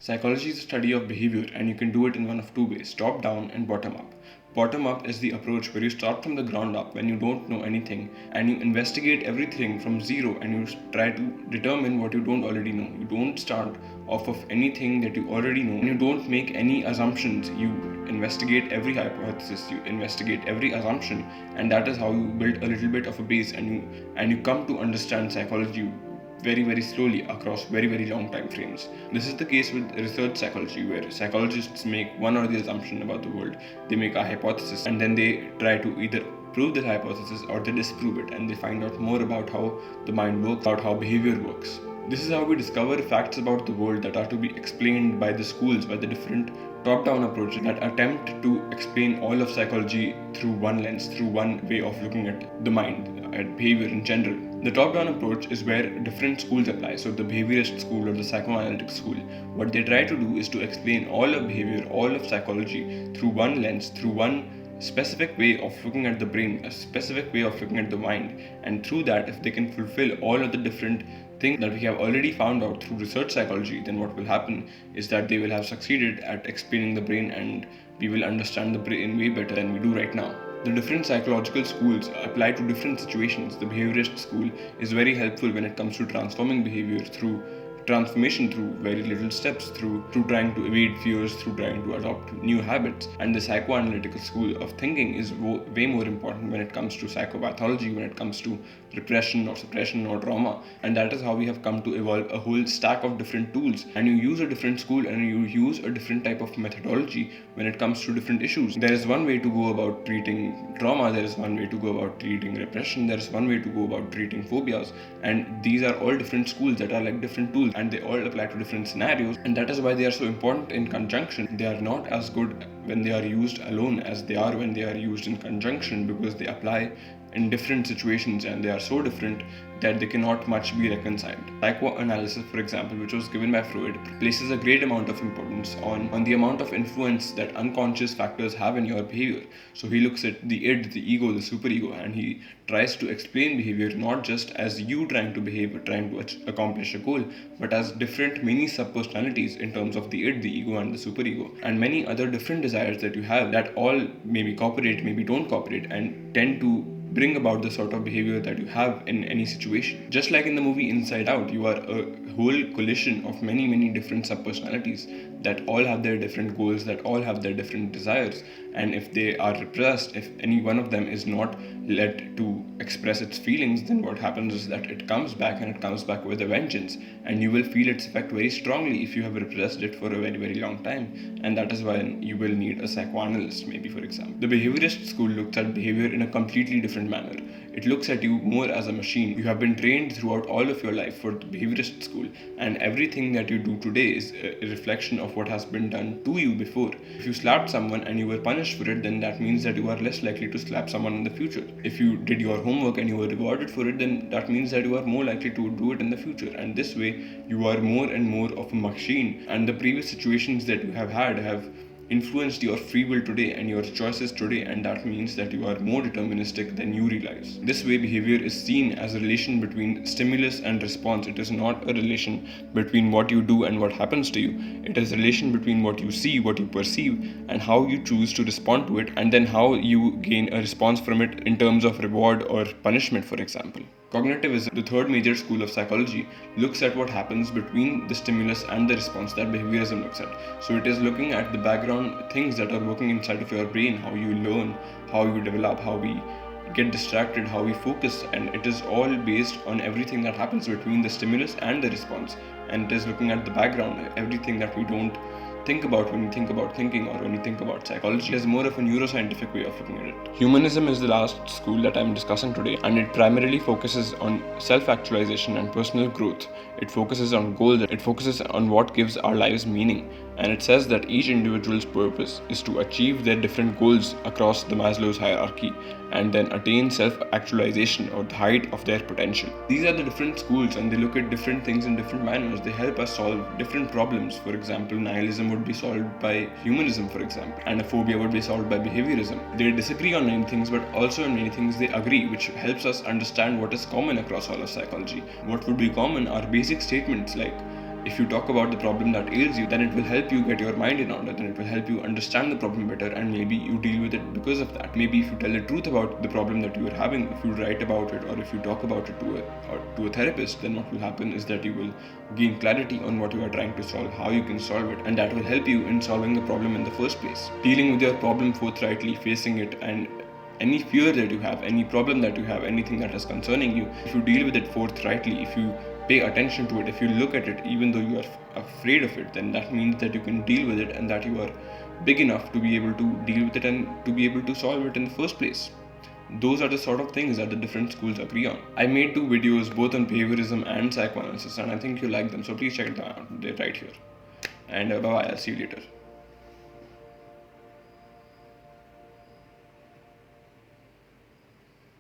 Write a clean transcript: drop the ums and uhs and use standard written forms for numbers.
Psychology is a study of behavior, and you can do it in one of two ways: top down and bottom up. Bottom up is the approach where you start from the ground up when you don't know anything and you investigate everything from zero and you try to determine what you don't already know. You don't start off of anything that you already know and you don't make any assumptions. You investigate every hypothesis, you investigate every assumption, and that is how you build a little bit of a base and you come to understand psychology very slowly across very long time frames. This is the case with research psychology, where psychologists make one or the assumption about the world. They make a hypothesis and then they try to either prove that hypothesis or they disprove it, and they find out more about how the mind works, about how behavior works. This is how we discover facts about the world that are to be explained by the schools, by the different top-down approaches that attempt to explain all of psychology through one lens, through one way of looking at the mind, at behavior in general. The top-down approach is where different schools apply. So the behaviorist school or the psychoanalytic school, what they try to do is to explain all of behavior, all of psychology through one lens, through one specific way of looking at the brain, a specific way of looking at the mind. And through that, if they can fulfill all of the different things that we have already found out through research psychology, then what will happen is that they will have succeeded at explaining the brain, and we will understand the brain way better than we do right now. The different psychological schools apply to different situations. The behaviorist school is very helpful when it comes to transforming behavior through transformation, through very little steps, through trying to evade fears, through trying to adopt new habits. And the psychoanalytical school of thinking is way more important when it comes to psychopathology, when it comes to repression or suppression or trauma. And that is how we have come to evolve a whole stack of different tools. And you use a different school and you use a different type of methodology when it comes to different issues. There is one way to go about treating trauma, there is one way to go about treating repression, there is one way to go about treating phobias, and these are all different schools that are like different tools, and they all apply to different scenarios, and that is why they are so important in conjunction. They are not as good when they are used alone as they are when they are used in conjunction, because they apply in different situations and they are so different that they cannot much be reconciled. Psychoanalysis, for example, which was given by Freud, places a great amount of importance on the amount of influence that unconscious factors have in your behavior. So he looks at the id, the ego, the superego, and he tries to explain behavior not just as you trying to behave or trying to accomplish a goal, but as different mini subpersonalities in terms of the id, the ego, and the superego, and many other different desires that you have that all maybe cooperate, maybe don't cooperate, and tend to bring about the sort of behavior that you have in any situation. Just like in the movie Inside Out, you are a whole collision of many different subpersonalities that all have their different goals, that all have their different desires, and if they are repressed, if any one of them is not let to express its feelings, then what happens is that it comes back, and it comes back with a vengeance, and you will feel its effect very strongly if you have repressed it for a very long time. And that is why you will need a psychoanalyst, maybe, for example. The behaviorist school looks at behavior in a completely different manner. It looks at you more as a machine. You have been trained throughout all of your life for the behaviorist school, and everything that you do today is a reflection of what has been done to you before. If you slapped someone and you were punished for it, then that means that you are less likely to slap someone in the future. If you did your homework and you were rewarded for it, then that means that you are more likely to do it in the future. And this way, you are more and more of a machine, and the previous situations that you have had have influenced your free will today and your choices today, and that means that you are more deterministic than you realize. This way, behavior is seen as a relation between stimulus and response. It is not a relation between what you do and what happens to you. It is a relation between what you see, what you perceive, and how you choose to respond to it, and then how you gain a response from it in terms of reward or punishment, for example. Cognitivism, the third major school of psychology, looks at what happens between the stimulus and the response that behaviorism looks at. So it is looking at the background things that are working inside of your brain, how you learn, how you develop, how we get distracted, how we focus, and it is all based on everything that happens between the stimulus and the response. And it is looking at the background, everything that we don't think about when you think about thinking or when you think about psychology. There's more of a neuroscientific way of looking at it. Humanism is the last school that I'm discussing today, and it primarily focuses on self-actualization and personal growth. It focuses on goals, it focuses on what gives our lives meaning, and it says that each individual's purpose is to achieve their different goals across the Maslow's hierarchy and then attain self-actualization or the height of their potential. These are the different schools, and they look at different things in different manners. They help us solve different problems. For example, nihilism would be solved by humanism, for example, and a phobia would be solved by behaviorism. They disagree on many things, but also in many things they agree, which helps us understand what is common across all of psychology. What would be common are basic statements like If you talk about the problem that ails you, then it will help you get your mind around it, then it will help you understand the problem better, and maybe you deal with it because of that. Maybe if you tell the truth about the problem that you are having, if you write about it, or if you talk about it to a therapist, then what will happen is that you will gain clarity on what you are trying to solve, how you can solve it, and that will help you in solving the problem in the first place. Dealing with your problem forthrightly, facing it, and any fear that you have, any problem that you have, anything that is concerning you, if you deal with it forthrightly, if you pay attention to it, if you look at it even though you are afraid of it, then that means that you can deal with it and that you are big enough to be able to deal with it and to be able to solve it in the first place. Those are the sort of things that the different schools agree on. I made 2 videos both on behaviorism and psychoanalysis, and I think you like them, so please check them out. They're right here. And bye bye, I'll see you later.